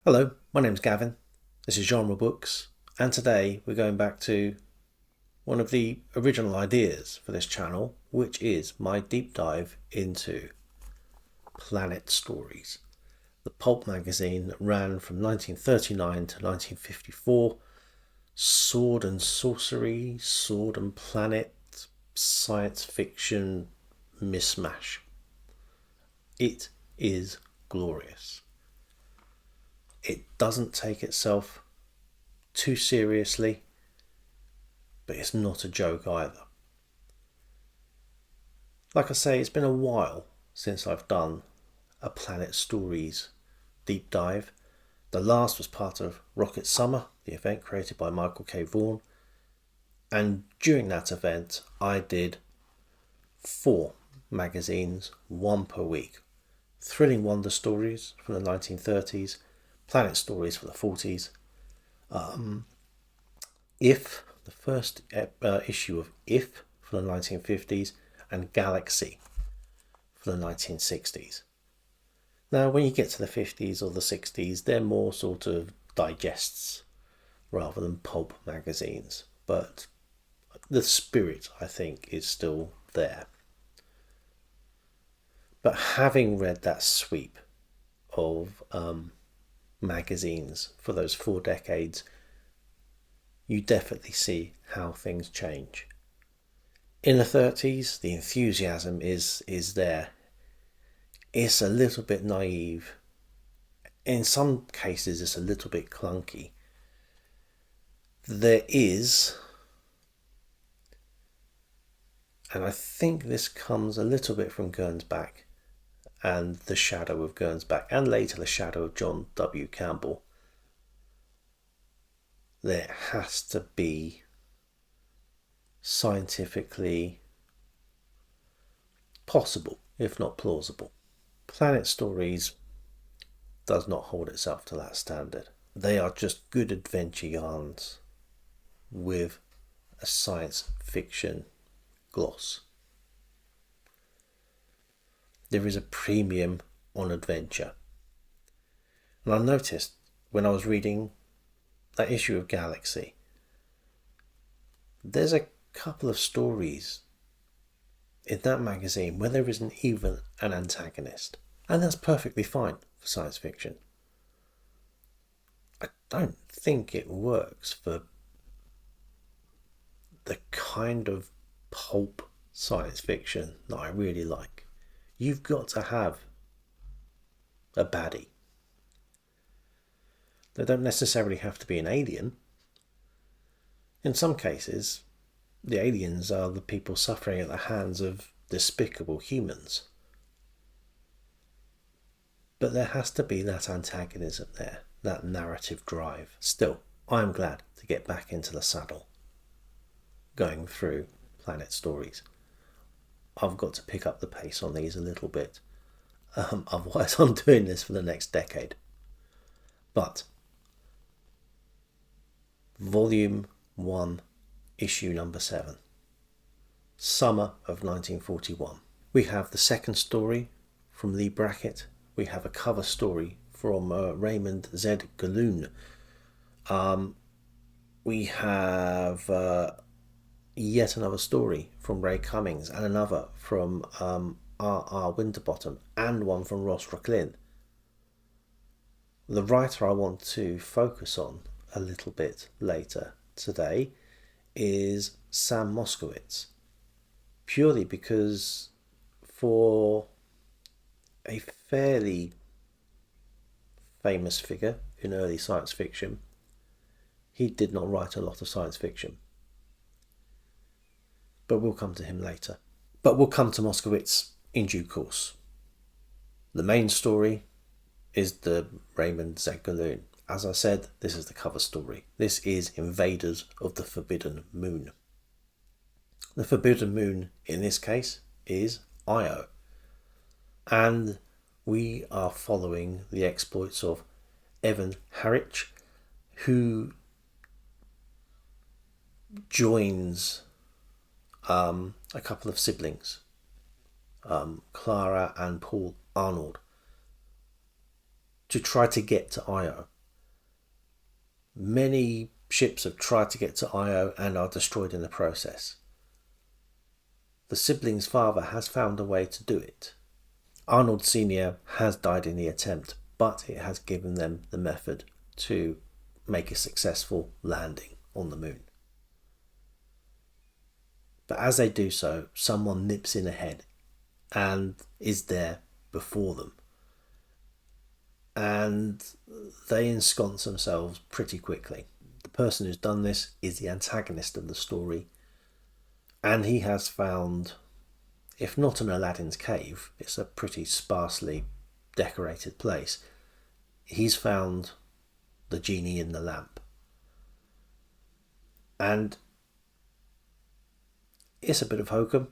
Hello, my name's Gavin. This is Genre Books, and today we're going back to one of the original ideas for this channel, which is my deep dive into Planet Stories, the pulp magazine that ran from 1939 to 1954. Sword and sorcery, sword and planet, science fiction mismatch. It is glorious. It doesn't take itself too seriously, but it's not a joke either. Like I say, it's been a while since I've done a Planet Stories deep dive. The last was part of Rocket Summer, the event created by Michael K. Vaughan. And during that event, I did 4 magazines, 1 per week. Thrilling Wonder Stories from the 1930s, Planet Stories for the 40s, If, the first issue of If for the 1950s, and Galaxy for the 1960s. Now, when you get to the 50s or the 60s, they're more sort of digests rather than pulp magazines, but the spirit, I think, is still there. But having read that sweep of magazines for those 4 decades, you definitely see how things change. In the 30s, the enthusiasm is there. It's a little bit naive. In some cases, it's a little bit clunky. There is, and I think this comes a little bit from Gernsback and the shadow of Gernsback, and later the shadow of John W. Campbell. There has to be scientifically possible, if not plausible. Planet Stories does not hold itself to that standard. They are just good adventure yarns with a science fiction gloss. There is a premium on adventure. And I noticed when I was reading that issue of Galaxy, there's a couple of stories in that magazine where there isn't even an antagonist. And that's perfectly fine for science fiction. I don't think it works for the kind of pulp science fiction that I really like. You've got to have a baddie. They don't necessarily have to be an alien. In some cases, the aliens are the people suffering at the hands of despicable humans. But there has to be that antagonism there, that narrative drive. Still, I'm glad to get back into the saddle, going through Planet Stories. I've got to pick up the pace on these a little bit. Otherwise, I'm doing this for the next decade. But Volume 1, Issue number 7, Summer of 1941. We have the second story from Leigh Brackett. We have a cover story from Raymond Z Gallun. We have yet another story from Ray Cummings, and another from Winterbotham, and one from Rocklynne. The writer I want to focus on a little bit later today is Sam Moskowitz, purely because for a fairly famous figure in early science fiction, he did not write a lot of science fiction. But we'll come to him later. But we'll come to Moskowitz in due course. The main story is the Raymond Z Gallun. As I said, this is the cover story. This is Invaders of the Forbidden Moon. The Forbidden Moon in this case is Io. And we are following the exploits of Evan Harwich, who joins a couple of siblings, Clara and Paul Arnold, to try to get to Io. Many ships have tried to get to Io and are destroyed in the process. The sibling's father has found a way to do it. Arnold Sr. has died in the attempt, but it has given them the method to make a successful landing on the moon. But as they do so, someone nips in ahead and is there before them. And they ensconce themselves pretty quickly. The person who's done this is the antagonist of the story, and he has found, if not an Aladdin's cave, it's a pretty sparsely decorated place, he's found the genie in the lamp. And it's a bit of hokum,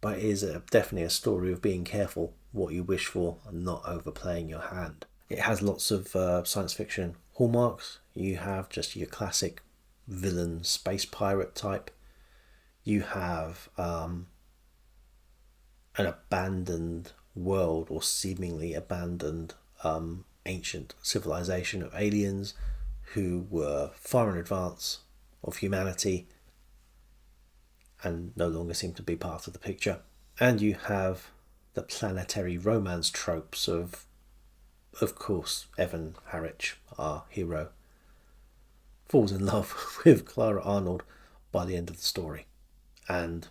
but it is definitely a story of being careful what you wish for and not overplaying your hand. It has lots of science fiction hallmarks. You have just your classic villain space pirate type. You have an abandoned world, or seemingly abandoned ancient civilization of aliens who were far in advance of humanity and no longer seem to be part of the picture. And you have the planetary romance tropes of course, Evan Harwich, our hero, falls in love with Clara Arnold by the end of the story. And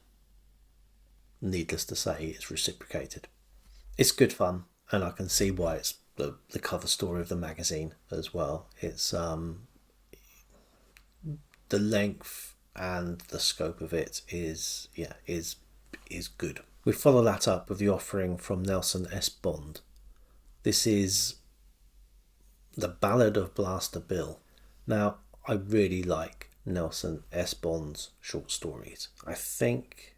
needless to say, it's reciprocated. It's good fun, and I can see why it's the cover story of the magazine as well. It's the length and the scope of it is good. We follow that up with the offering from Nelson S. Bond. This is The Ballad of Blaster Bill. Now, I really like Nelson S. Bond's short stories. I think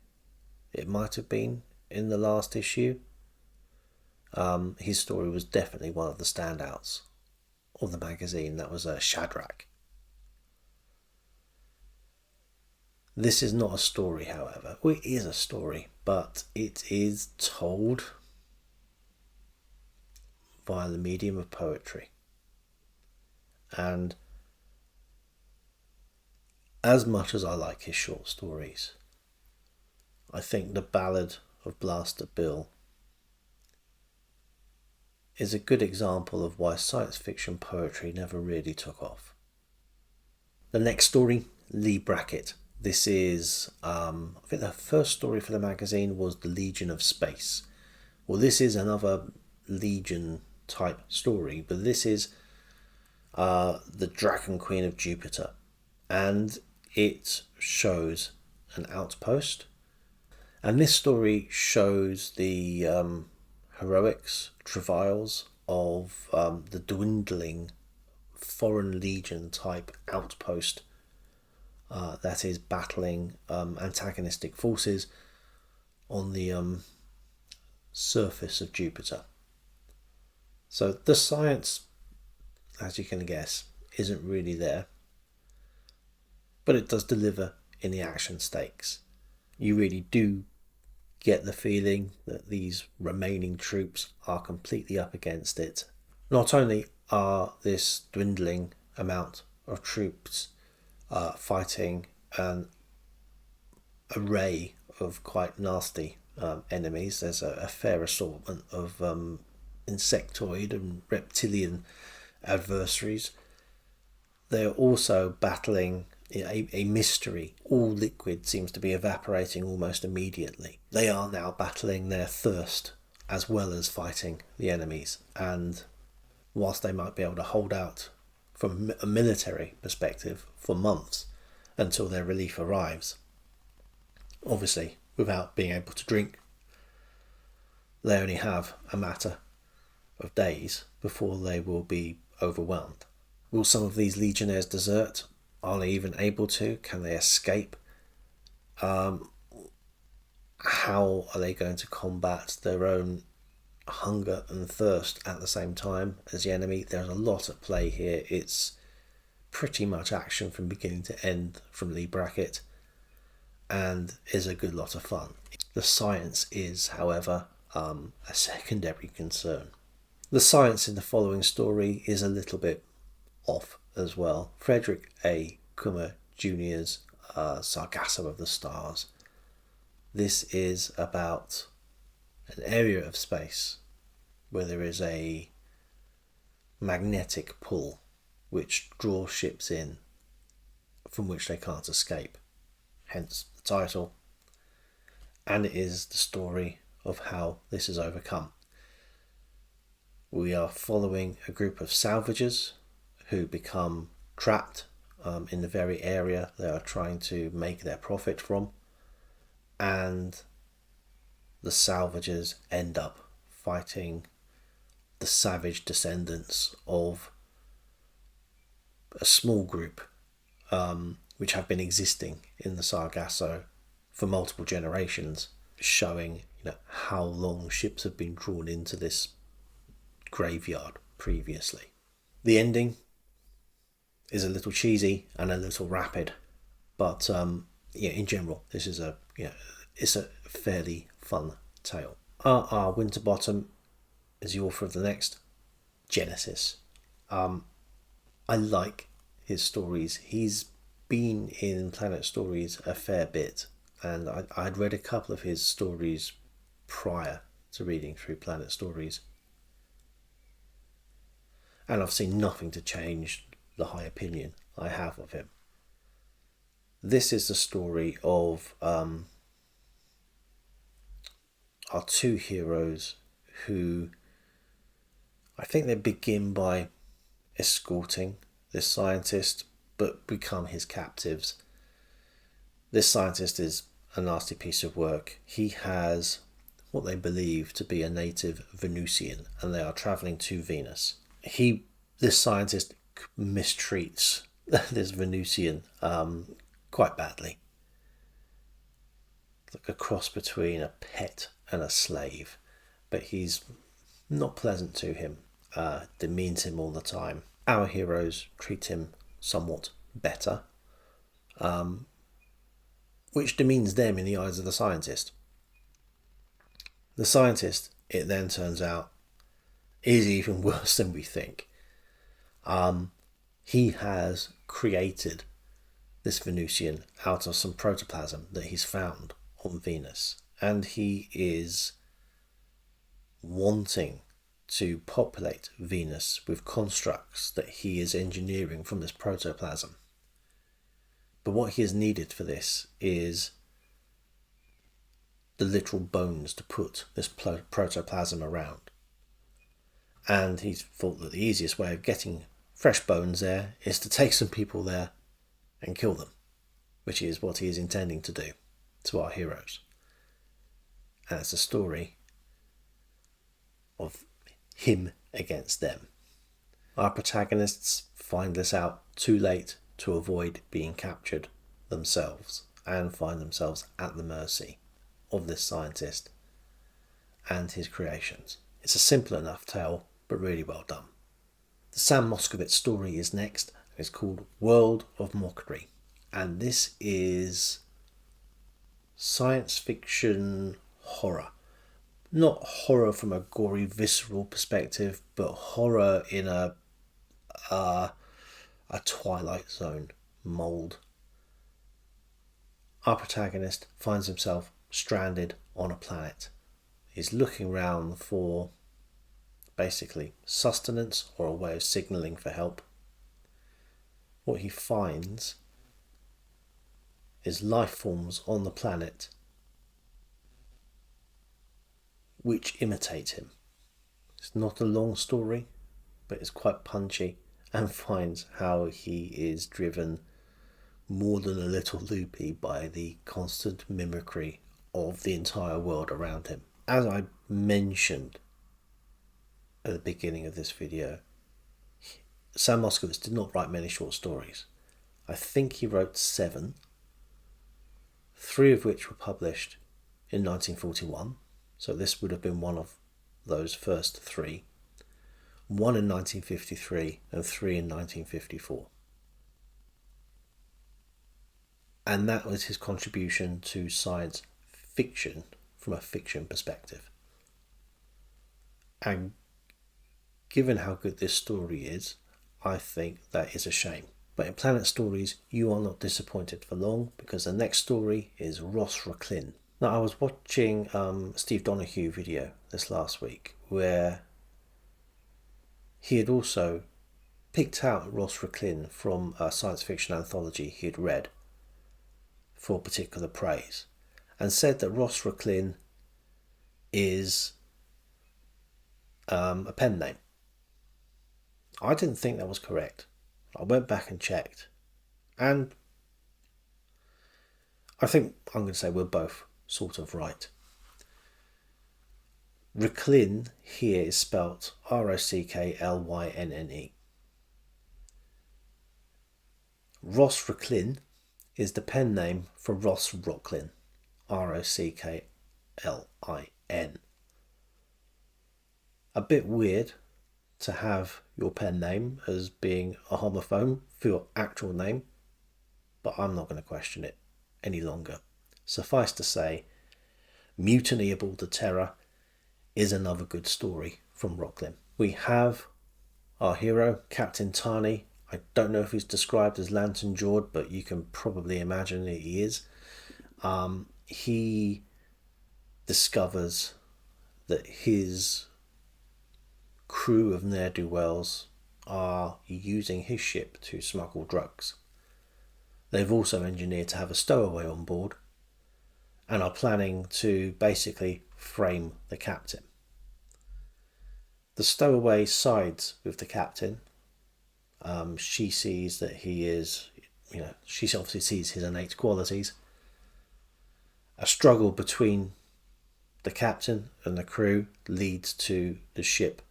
it might have been in the last issue. His story was definitely one of the standouts of the magazine. That was Shadrach. This is not a story, however. Well, it is a story, but it is told via the medium of poetry. And as much as I like his short stories, I think The Ballad of Blaster Bill is a good example of why science fiction poetry never really took off. The next story, Leigh Brackett. This is, I think the first story for the magazine was The Legion of Space. Well, this is another Legion type story, but this is the Dragon Queen of Jupiter, and it shows an outpost, and this story shows the heroics, travails of the dwindling Foreign Legion type outpost that is battling antagonistic forces on the surface of Jupiter. So the science, as you can guess, isn't really there, but it does deliver in the action stakes. You really do get the feeling that these remaining troops are completely up against it. Not only are this dwindling amount of troops fighting an array of quite nasty enemies, there's a fair assortment of insectoid and reptilian adversaries. They're also battling a mystery. All liquid seems to be evaporating almost immediately. They are now battling their thirst as well as fighting the enemies, and whilst they might be able to hold out from a military perspective for months until their relief arrives, obviously without being able to drink, they only have a matter of days before they will be overwhelmed. Will some of these legionnaires desert? Are they even able to? Can they escape? How are they going to combat their own hunger and thirst at the same time as the enemy? There's a lot at play here. It's pretty much action from beginning to end from Leigh Brackett, and is a good lot of fun. The science is, however, a secondary concern. The science in the following story is a little bit off as well. Frederick A. Kummer Jr.'s Sargasso of the Stars. This is about an area of space where there is a magnetic pull which draws ships in from which they can't escape, hence the title. And it is the story of how this is overcome. We are following a group of salvagers who become trapped in the very area they are trying to make their profit from, and the salvagers end up fighting the savage descendants of a small group which have been existing in the Sargasso for multiple generations, showing how long ships have been drawn into this graveyard previously. The ending is a little cheesy and a little rapid, but in general, this is it's a fairly fun tale. R.R. Winterbotham is the author of the next, Genesis. I like his stories. He's been in Planet Stories a fair bit, and I'd read a couple of his stories prior to reading through Planet Stories, and I've seen nothing to change the high opinion I have of him. This is the story of our two heroes who, I think they begin by escorting this scientist but become his captives. This scientist is a nasty piece of work. He has what they believe to be a native Venusian, and they are travelling to Venus. This scientist mistreats this Venusian quite badly. Like a cross between a pet and a slave, but he's not pleasant to him, demeans him all the time. Our heroes treat him somewhat better, which demeans them in the eyes of the scientist. The scientist, it then turns out, is even worse than we think. He has created this Venusian out of some protoplasm that he's found on Venus, and he is wanting to populate Venus with constructs that he is engineering from this protoplasm. But what he has needed for this is the literal bones to put this protoplasm around. And he thought that the easiest way of getting fresh bones there is to take some people there and kill them, which is what he is intending to do to our heroes. And it's a story of him against them. Our protagonists find this out too late to avoid being captured themselves, and find themselves at the mercy of this scientist and his creations. It's a simple enough tale, but really well done. The Sam Moskowitz story is next. It's called World of Mockery, and this is science fiction horror. Not horror from a gory, visceral perspective, but horror in a Twilight Zone mould. Our protagonist finds himself stranded on a planet. He's looking around for basically sustenance or a way of signalling for help. What he finds is life forms on the planet which imitate him. It's not a long story, but it's quite punchy, and finds how he is driven more than a little loopy by the constant mimicry of the entire world around him. As I mentioned at the beginning of this video, Sam Moskowitz did not write many short stories. I think he wrote 7, 3 of which were published in 1941, so this would have been one of those first 3. 1 in 1953 and 3 in 1954. And that was his contribution to science fiction from a fiction perspective. And given how good this story is, I think that is a shame. But in Planet Stories, you are not disappointed for long, because the next story is Rocklynne. Now, I was watching Steve Donahue video this last week where he had also picked out Rocklynne from a science fiction anthology he had read for particular praise, and said that Rocklynne is a pen name. I didn't think that was correct. I went back and checked, and I think I'm going to say we're both sort of right. Rocklynne here is spelt Rocklynne. Rocklynne is the pen name for Ross Rocklynne, Rocklin. A bit weird to have your pen name as being a homophone for your actual name, but I'm not going to question it any longer. Suffice to say, Mutiny Aboard the Terror is another good story from Rocklynne. We have our hero, Captain Tani. I don't know if he's described as lantern-jawed, but you can probably imagine that he is. He discovers that his crew of ne'er-do-wells are using his ship to smuggle drugs. They've also engineered to have a stowaway on board and are planning to basically frame the captain. The stowaway sides with the captain. She sees that he is, she obviously sees his innate qualities. A struggle between the captain and the crew leads to the ship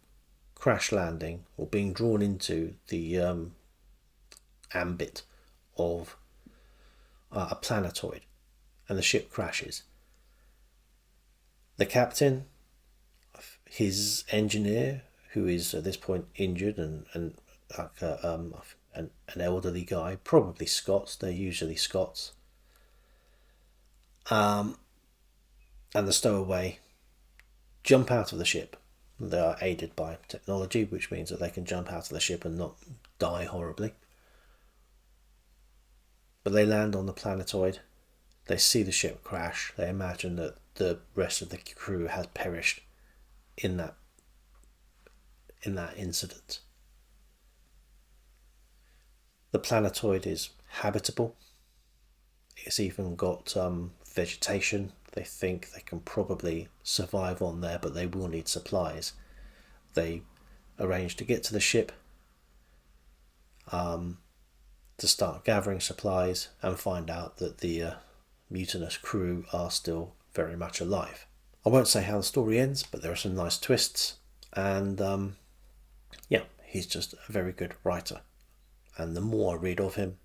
crash landing or being drawn into the ambit of a planetoid, and the ship crashes. The captain, his engineer, who is at this point injured and an elderly guy, probably Scots, they're usually Scots, and the stowaway jump out of the ship. They are aided by technology, which means that they can jump out of the ship and not die horribly. But they land on the planetoid. They see the ship crash. They imagine that the rest of the crew has perished in that incident. The planetoid is habitable. It's even got vegetation. They think they can probably survive on there, but they will need supplies. They arrange to get to the ship to start gathering supplies and find out that the mutinous crew are still very much alive. I won't say how the story ends, but there are some nice twists, and he's just a very good writer. And the more I read of him,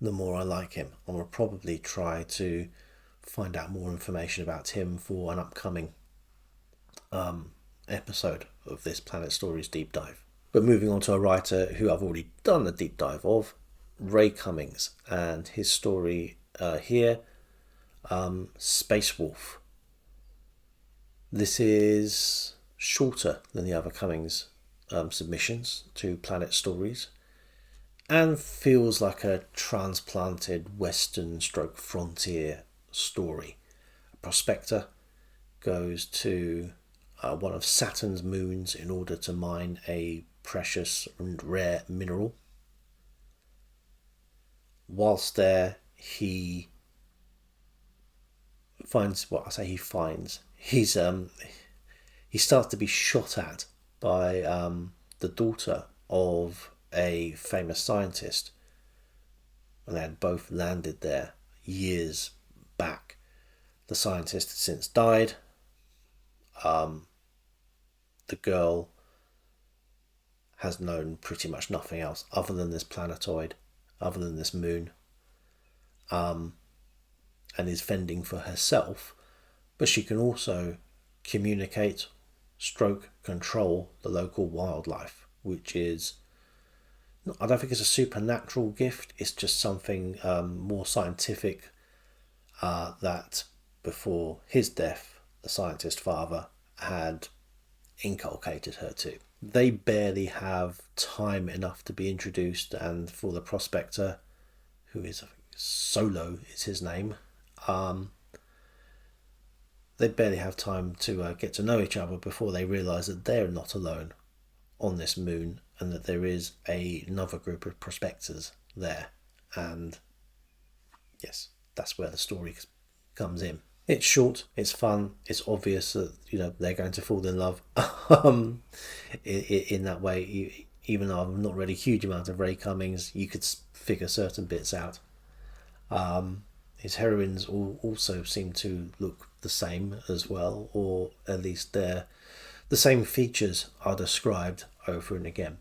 the more I like him. I will probably try to find out more information about him for an upcoming episode of this Planet Stories deep dive. But moving on to a writer who I've already done a deep dive of, Ray Cummings, and his story here, Space Wolf. This is shorter than the other Cummings submissions to Planet Stories, and feels like a transplanted Western stroke frontier story. A prospector goes to one of Saturn's moons in order to mine a precious and rare mineral. Whilst there, he starts to be shot at by the daughter of a famous scientist, and they had both landed there years back. The scientist has since died. The girl has known pretty much nothing else other than this planetoid, other than this moon, and is fending for herself, but she can also communicate, control the local wildlife, which is, I don't think it's a supernatural gift, it's just something more scientific that before his death, the scientist father had inculcated her to. They barely have time enough to be introduced, and for the prospector, who is Solo is his name, they barely have time to get to know each other before they realise that they're not alone on this moon, and that there is another group of prospectors there. And yes, that's where the story comes in. It's short, it's fun, it's obvious that they're going to fall in love in that way. Even though I've not read a huge amount of Ray Cummings, you could figure certain bits out. His heroines also seem to look the same as well, or at least the same features are described over and again.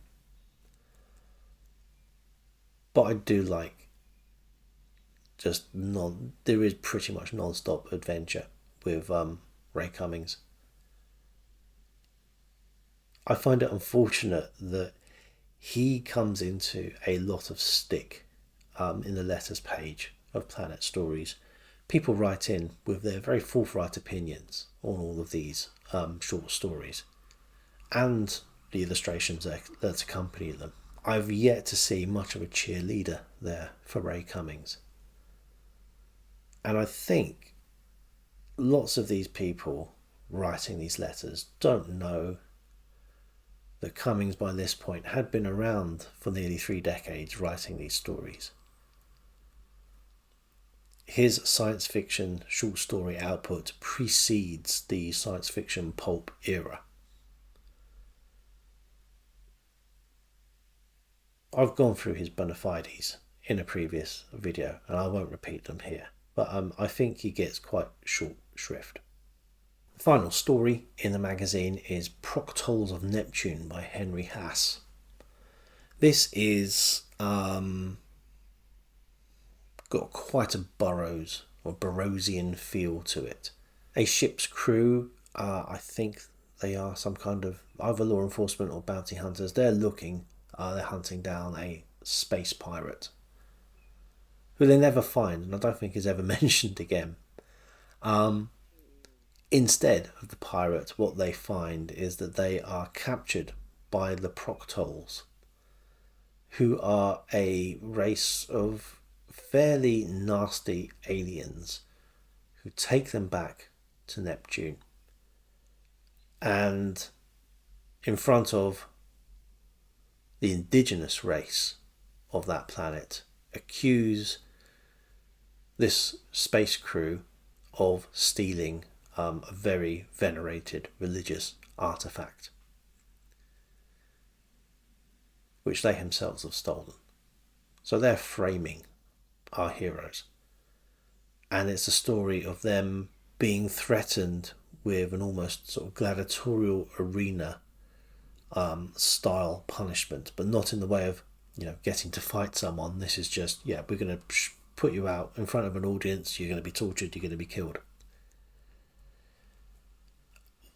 But I do like there is pretty much non-stop adventure with Ray Cummings. I find it unfortunate that he comes into a lot of stick in the letters page of Planet Stories. People write in with their very forthright opinions on all of these short stories and the illustrations that accompany them. I've yet to see much of a cheerleader there for Ray Cummings. And I think lots of these people writing these letters don't know that Cummings by this point had been around for nearly 3 decades writing these stories. His science fiction short story output precedes the science fiction pulp era. I've gone through his bona fides in a previous video and I won't repeat them here, but I think he gets quite short shrift. The final story in the magazine is Proctols of Neptune by Henry Hasse. This is got quite a Burroughs or Burroughsian feel to it. A ship's crew, I think they are some kind of either law enforcement or bounty hunters. They're hunting down a space pirate who they never find, and I don't think is ever mentioned again. Instead of the pirate, what they find is that they are captured by the Proctols, who are a race of fairly nasty aliens who take them back to Neptune, and in front of the indigenous race of that planet, accuse this space crew of stealing a very venerated religious artifact, which they themselves have stolen. So they're framing our heroes. And it's a story of them being threatened with an almost sort of gladiatorial arena style punishment, but not in the way of getting to fight someone. This is just, we're going to put you out in front of an audience, you're going to be tortured, you're going to be killed.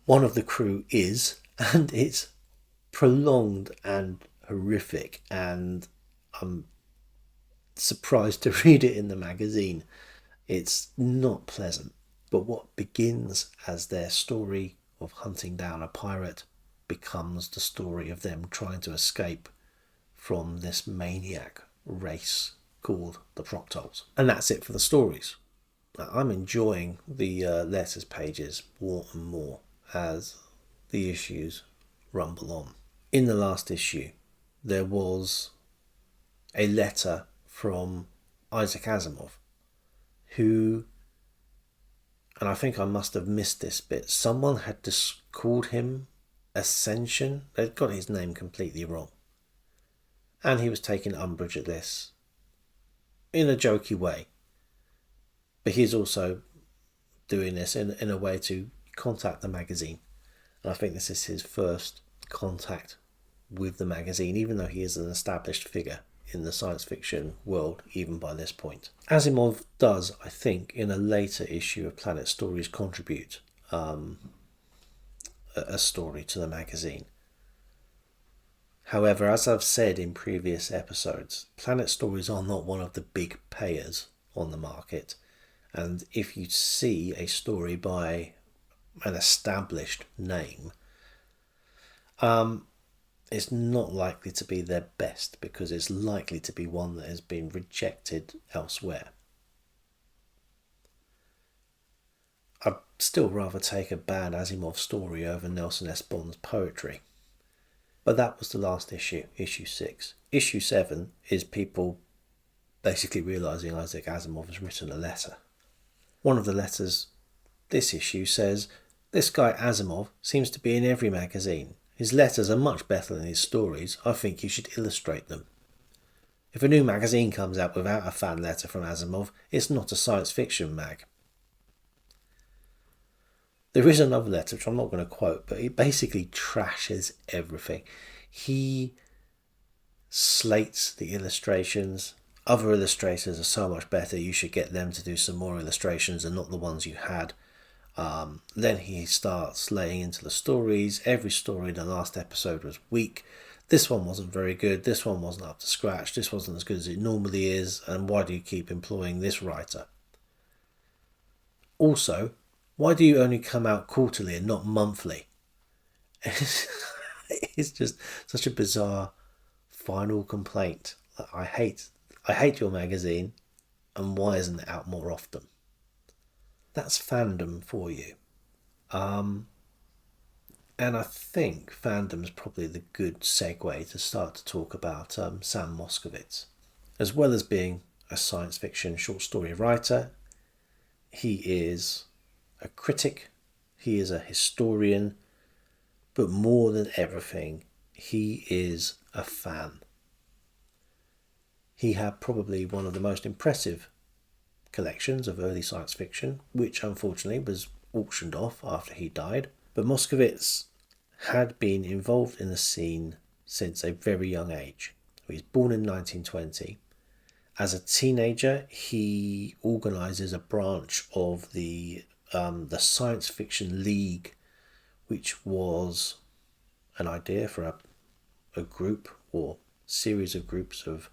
One of the crew is, and it's prolonged and horrific, and I'm surprised to read it in the magazine. It's not pleasant, but what begins as their story of hunting down a pirate becomes the story of them trying to escape from this maniac race called the Proctols. And that's it for the stories. I'm enjoying the letters pages more and more as the issues rumble on. In the last issue, there was a letter from Isaac Asimov, who, and I think I must have missed this bit, someone had just called him Ascension. They'd got his name completely wrong. And he was taking umbrage at this in a jokey way. But he's also doing this in a way to contact the magazine. And I think this is his first contact with the magazine, even though he is an established figure in the science fiction world, even by this point. Asimov does, I think, in a later issue of Planet Stories, contribute a story to the magazine. However, as I've said in previous episodes, Planet Stories are not one of the big payers on the market. And if you see a story by an established name, It's not likely to be their best because it's likely to be one that has been rejected elsewhere. I'd still rather take a bad Asimov story over Nelson S. Bond's poetry. But that was the last issue, issue 6. Issue 7 is people basically realising Isaac Asimov has written a letter. One of the letters this issue says, "This guy Asimov seems to be in every magazine. His letters are much better than his stories. I think you should illustrate them." If a new magazine comes out without a fan letter from Asimov, it's not a science fiction mag. There is another letter, which I'm not going to quote, but it basically trashes everything. He slates the illustrations. Other illustrators are so much better, you should get them to do some more illustrations and not the ones you had. Then he starts laying into the stories. Every story in the last episode was weak. This one wasn't very good. This one wasn't up to scratch. This wasn't as good as it normally is. And why do you keep employing this writer? Also, why do you only come out quarterly and not monthly? It's just such a bizarre final complaint. I hate your magazine, and why isn't it out more often? That's fandom for you. And I think fandom's probably the good segue to start to talk about Sam Moskowitz. As well as being a science fiction short story writer, he is a critic, he is a historian, but more than everything, he is a fan. He had probably one of the most impressive collections of early science fiction, which unfortunately was auctioned off after he died. But Moskowitz had been involved in the scene since a very young age. He was born in 1920. As a teenager, he organises a branch of the Science Fiction League, which was an idea for a group or series of groups of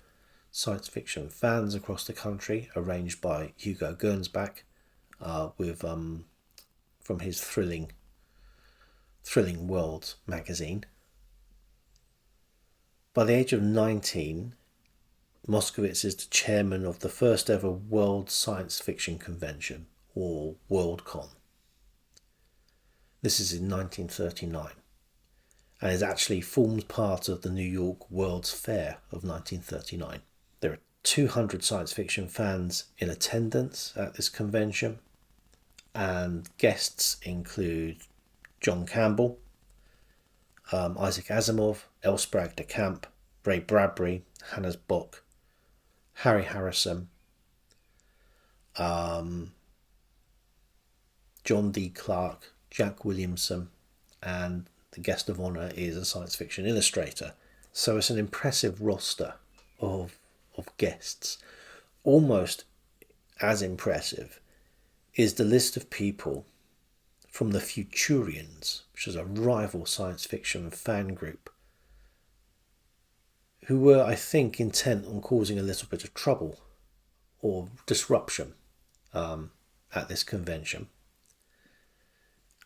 science fiction fans across the country, arranged by Hugo Gernsback, from his Thrilling Worlds magazine. By the age of 19, Moskowitz is the chairman of the first ever World Science Fiction Convention, or Worldcon. This is in 1939, and it actually forms part of the New York World's Fair of 1939. There are 200 science fiction fans in attendance at this convention, and guests include John Campbell, Isaac Asimov, L. Sprague de Camp, Ray Bradbury, Hannes Bock, Harry Harrison, John D. Clarke, Jack Williamson, and the guest of honour is a science fiction illustrator. So it's an impressive roster of guests. Almost as impressive is the list of people from the Futurians, which is a rival science fiction fan group, who were, I think, intent on causing a little bit of trouble or disruption at this convention,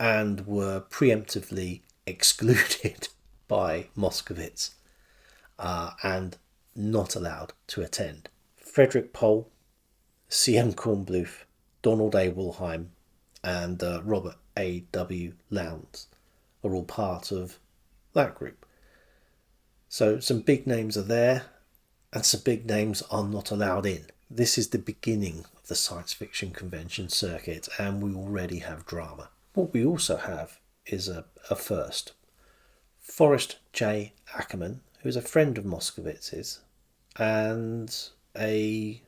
and were preemptively excluded by Moskowitz and not allowed to attend. Frederick Pohl, C.M. Kornbluth, Donald A. Wollheim, and Robert A. W. Lowndes are all part of that group. So some big names are there, and some big names are not allowed in. This is the beginning of the science fiction convention circuit, and we already have drama. What we also have is a first. Forrest J. Ackerman, who is a friend of Moskowitz's, and a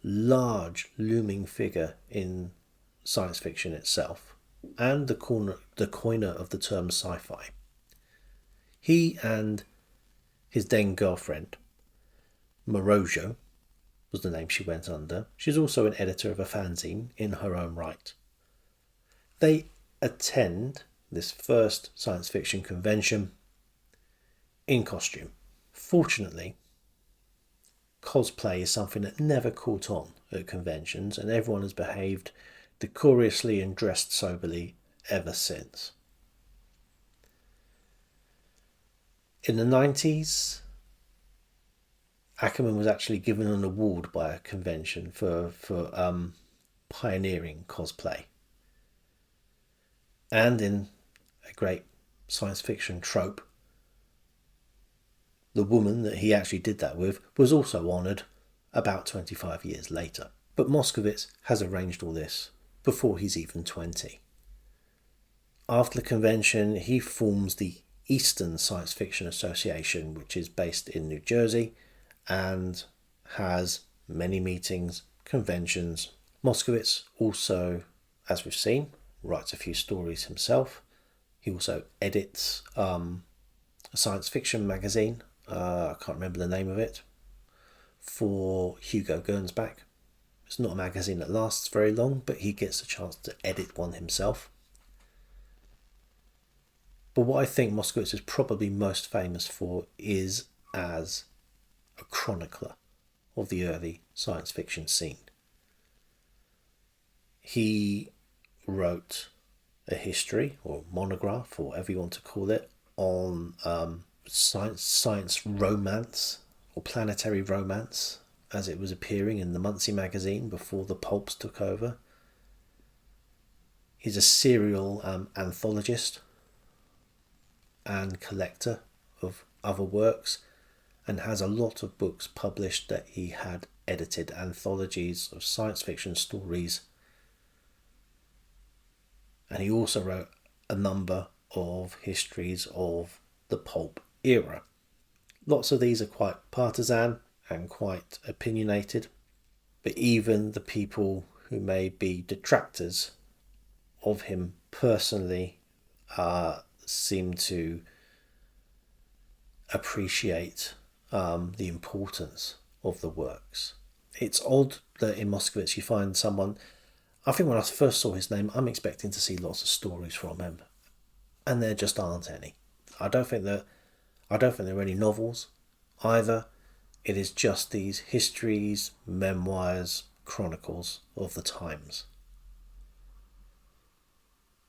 large looming figure in science fiction itself, and the coiner of the term sci-fi. He and his then girlfriend, Morojo, was the name she went under. She's also an editor of a fanzine in her own right. They attend this first science fiction convention in costume. Fortunately, cosplay is something that never caught on at conventions, and everyone has behaved decorously and dressed soberly ever since. In the 90s, Ackerman was actually given an award by a convention for pioneering cosplay. And in a great science fiction trope, the woman that he actually did that with was also honoured about 25 years later. But Moskowitz has arranged all this before he's even 20. After the convention, he forms the Eastern Science Fiction Association, which is based in New Jersey and has many meetings, conventions. Moskowitz also, as we've seen, writes a few stories himself. He also edits a science fiction magazine, I can't remember the name of it, for Hugo Gernsback. It's not a magazine that lasts very long, but he gets a chance to edit one himself. But what I think Moskowitz is probably most famous for is as a chronicler of the early science fiction scene. He wrote a history or monograph, or whatever you want to call it, on science romance or planetary romance as it was appearing in the Muncie magazine before the Pulps took over. He's a serial anthologist and collector of other works, and has a lot of books published that he had edited, anthologies of science fiction stories. And he also wrote a number of histories of the pulp era. Lots of these are quite partisan and quite opinionated, but even the people who may be detractors of him personally seem to appreciate the importance of the works. It's odd that in Moskowitz you find someone, I think when I first saw his name, I'm expecting to see lots of stories from him, and there just aren't any. I don't think there are any novels either. It is just these histories, memoirs, chronicles of the times.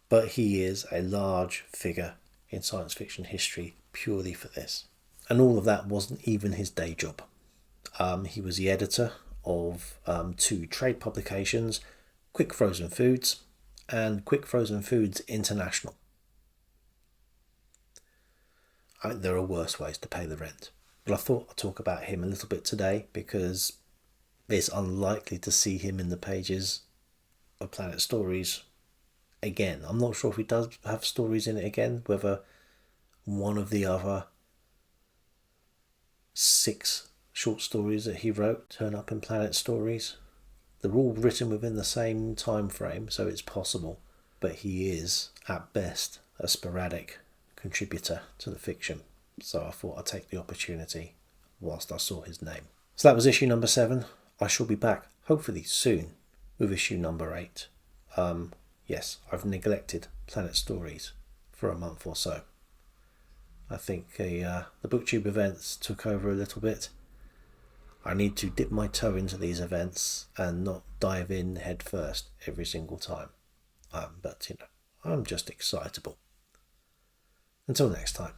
But he is a large figure in science fiction history purely for this. And all of that wasn't even his day job. He was the editor of 2 trade publications, Quick Frozen Foods and Quick Frozen Foods International. I think there are worse ways to pay the rent. But I thought I'd talk about him a little bit today because it's unlikely to see him in the pages of Planet Stories again. I'm not sure if he does have stories in it again, whether one of the other 6 short stories that he wrote turn up in Planet Stories. They're all written within the same time frame, so it's possible. But he is, at best, a sporadic contributor to the fiction. So I thought I'd take the opportunity whilst I saw his name. So that was issue number 7. I shall be back, hopefully soon, with issue number 8. Yes, I've neglected Planet Stories for a month or so. I think the BookTube events took over a little bit. I need to dip my toe into these events and not dive in head first every single time. But I'm just excitable. Until next time.